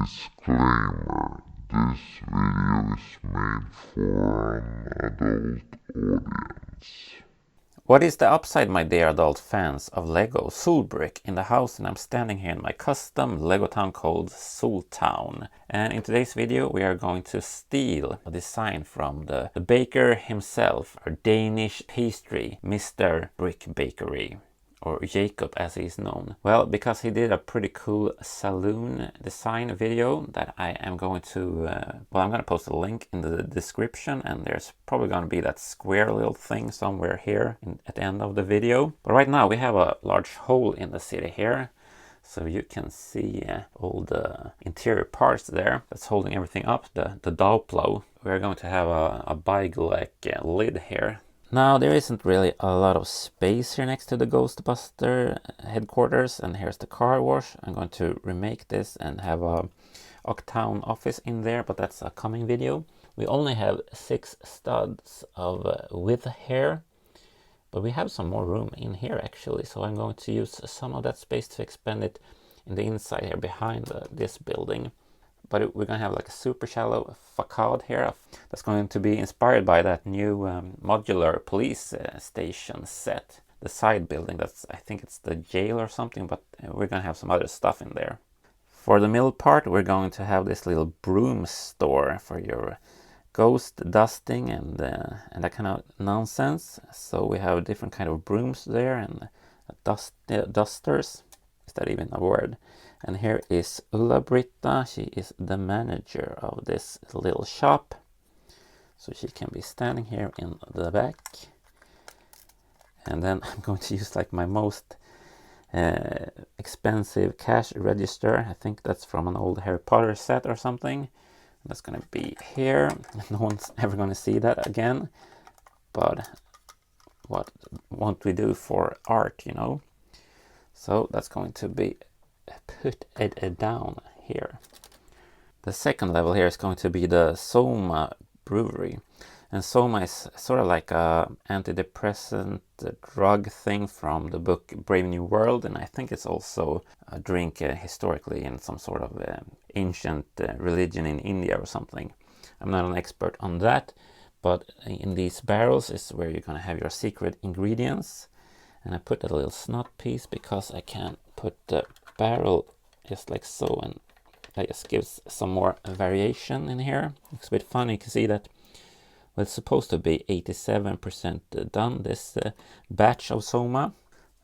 Disclaimer: this video is made for an adult audience. What is the upside, my dear adult fans of Lego Solbrick in the house, and I'm standing here in my custom Lego town called Soltown. And in today's video we are going to steal a design from the baker himself, our Danish pastry, Mr. Brick Bakery. Or Jacob as he's known. Well, because he did a pretty cool saloon design video that I am going to, I'm going to post a link in the description, and there's probably going to be that square little thing somewhere here at the end of the video. But right now we have a large hole in the city here, so you can see all the interior parts there that's holding everything up, the dough plow. We're going to have a bag-like lid here. Now there isn't really a lot of space here next to the Ghostbuster headquarters, and here's the car wash. I'm going to remake this and have a Octown office in there, but that's a coming video. We only have 6 studs of width here, but we have some more room in here actually, so I'm going to use some of that space to expand it in the inside here behind this building. But we're going to have like a super shallow facade here that's going to be inspired by that new modular police station set. The side building, I think it's the jail or something, but we're going to have some other stuff in there. For the middle part, we're going to have this little broom store for your ghost dusting and that kind of nonsense. So we have different kind of brooms there and dusters. Is that even a word? And here is Ulla-Britta. She is the manager of this little shop. So she can be standing here in the back. And then I'm going to use like my most expensive cash register. I think that's from an old Harry Potter set or something. That's going to be here. No one's ever going to see that again. But what won't we do for art, you know? So that's going to be put it down here. The second level here is going to be the Soma brewery, and Soma is sort of like a antidepressant drug thing from the book Brave New World, and I think it's also a drink historically in some sort of ancient religion in India or something. I'm not an expert on that, but in these barrels is where you're going to have your secret ingredients. And I put a little snot piece because I can put the barrel just like so, and that just gives some more variation in here. Looks a bit funny. You can see that, well, it's supposed to be 87% done, this batch of Soma.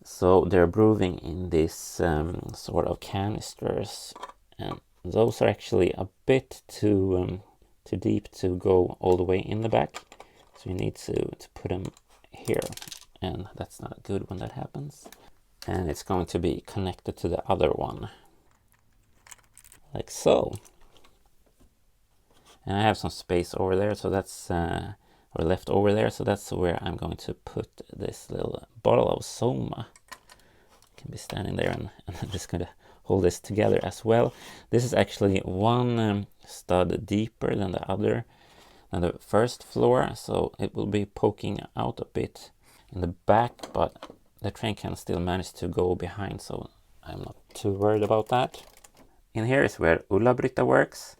So they're brewing in these sort of canisters, and those are actually a bit too deep to go all the way in the back. So you need to put them here. And that's not good when that happens. And it's going to be connected to the other one. Like so. And I have some space over there, so that's, or left over there, so that's where I'm going to put this little bottle of Soma. Can be standing there, and I'm just going to hold this together as well. This is actually one stud deeper than the other, than the first floor, so it will be poking out a bit in the back, but the train can still manage to go behind, so I'm not too worried about that. In here is where Ulla-Britta works,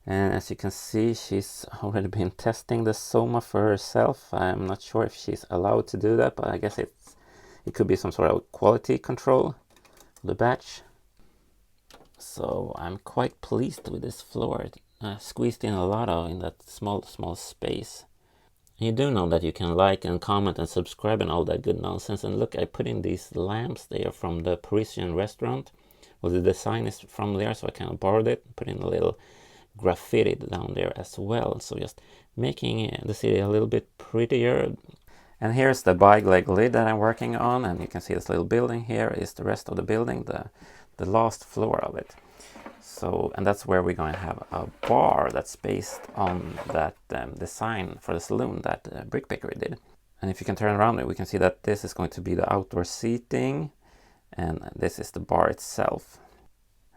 and as you can see, she's already been testing the Soma for herself. I'm not sure if she's allowed to do that, but I guess it could be some sort of quality control of the batch. So I'm quite pleased with this floor. It squeezed in a lot in that small space. You do know that you can like and comment and subscribe and all that good nonsense. And look, I put in these lamps. They are from the Parisian restaurant. Well, the design is from there, so I kind of borrowed it. Put in a little graffiti down there as well. So just making the city a little bit prettier. And here's the bag-leg lid that I'm working on. And you can see this little building here is the rest of the building, the last floor of it. So, and that's where we're going to have a bar that's based on that design for the saloon that Brick Bakery did. And if you can turn around it, we can see that this is going to be the outdoor seating, and this is the bar itself.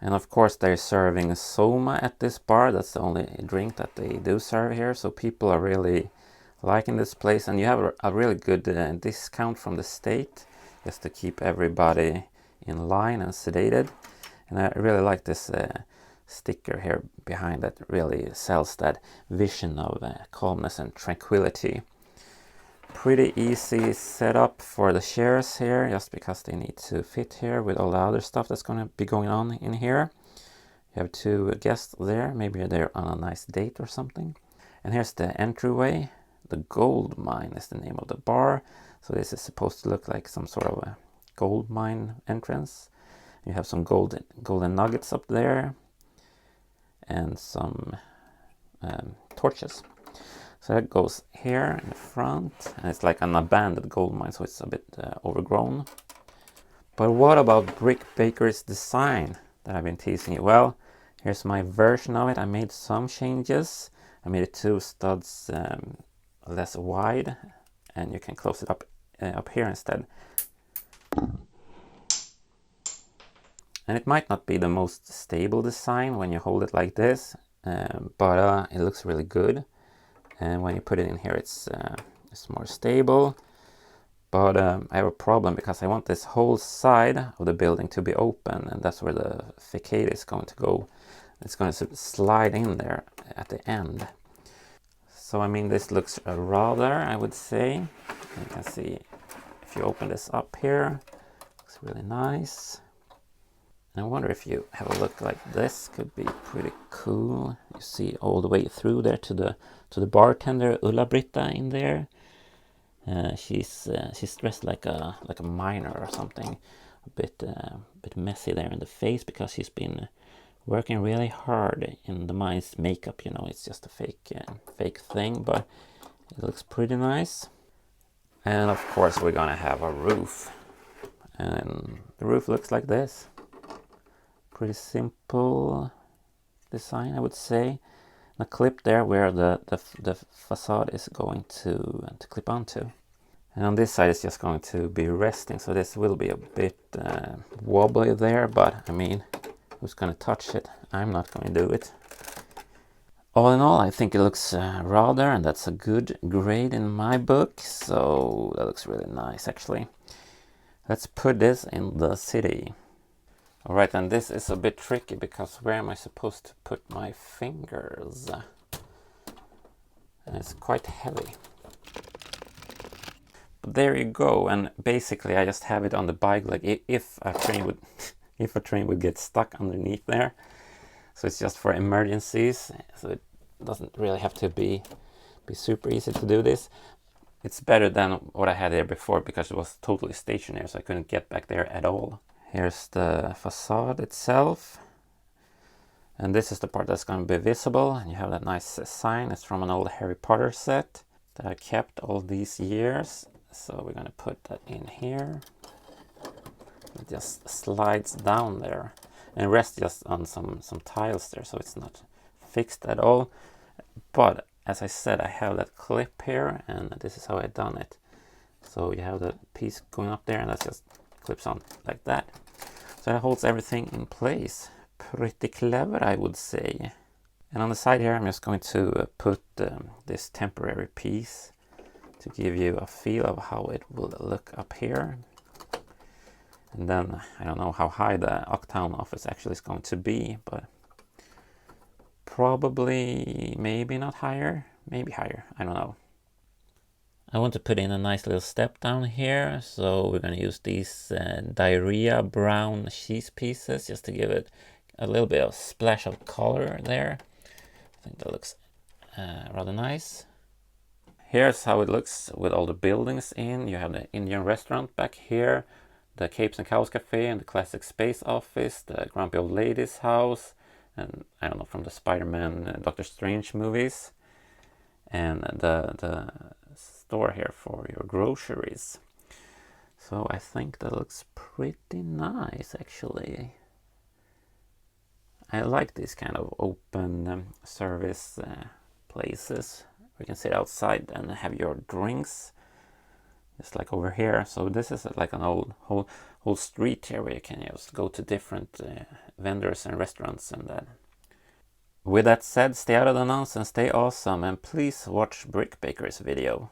And of course they're serving Soma at this bar. That's the only drink that they do serve here, so people are really liking this place. And you have a really good discount from the state, just to keep everybody in line and sedated. And I really like this sticker here behind that really sells that vision of calmness and tranquility. Pretty easy setup for the chairs here, just because they need to fit here with all the other stuff that's going to be going on in here. You have two guests there, maybe they're on a nice date or something. And here's the entryway. The Gold Mine is the name of the bar. So this is supposed to look like some sort of a gold mine entrance. You have some golden nuggets up there and some torches. So that goes here in the front, and it's like an abandoned gold mine, so it's a bit overgrown. But what about Brick Bakery's design that I've been teasing you? Well, here's my version of it. I made some changes. I made it 2 studs less wide, and you can close it up here instead. And it might not be the most stable design when you hold it like this, but it looks really good. And when you put it in here, it's more stable. But I have a problem because I want this whole side of the building to be open, and that's where the facade is going to go. It's going to slide in there at the end. So I mean, this looks rather, I would say. You can see if you open this up here, looks really nice. I wonder if you have a look like this, could be pretty cool. You see all the way through there to the bartender Ulla-Britta in there. She's dressed like a miner or something, a bit messy there in the face because she's been working really hard in the mine's makeup. You know, it's just a fake thing, but it looks pretty nice. And of course, we're gonna have a roof, and the roof looks like this. Pretty simple design, I would say. A clip there where the facade is going to clip onto. And on this side it's just going to be resting, so this will be a bit wobbly there, but I mean, who's going to touch it? I'm not going to do it. All in all, I think it looks rather, and that's a good grade in my book, so that looks really nice actually. Let's put this in the city. Alright, and this is a bit tricky because where am I supposed to put my fingers? And it's quite heavy. But there you go, and basically I just have it on the bike, like if a train would if a train would get stuck underneath there. So it's just for emergencies, so it doesn't really have to be super easy to do this. It's better than what I had there before because it was totally stationary, so I couldn't get back there at all. Here's the facade itself, and this is the part that's going to be visible, and you have that nice sign. It's from an old Harry Potter set that I kept all these years, so we're going to put that in here. It just slides down there and rests just on some tiles there, so it's not fixed at all. But as I said, I have that clip here, and this is how I've done it. So you have the piece going up there, and that just clips on like that. So that holds everything in place. Pretty clever, I would say. And on the side here, I'm just going to put this temporary piece to give you a feel of how it will look up here. And then I don't know how high the Uptown office actually is going to be, but probably maybe not higher, maybe higher, I don't know. I want to put in a nice little step down here, so we're going to use these diarrhea brown cheese pieces just to give it a little bit of splash of color there. I think that looks rather nice. Here's how it looks with all the buildings in. You have the Indian restaurant back here, the Capes and Cows Cafe, and the Classic Space Office, the Grumpy Old Lady's house, and I don't know, from the Spider-Man Doctor Strange movies, and the store here for your groceries. So I think that looks pretty nice actually. I like these kind of open service places where you can sit outside and have your drinks, just like over here. So this is like an whole street here where you can just go to different vendors and restaurants and that. With that said, stay out of the nonsense, stay awesome, and please watch Brick Baker's video.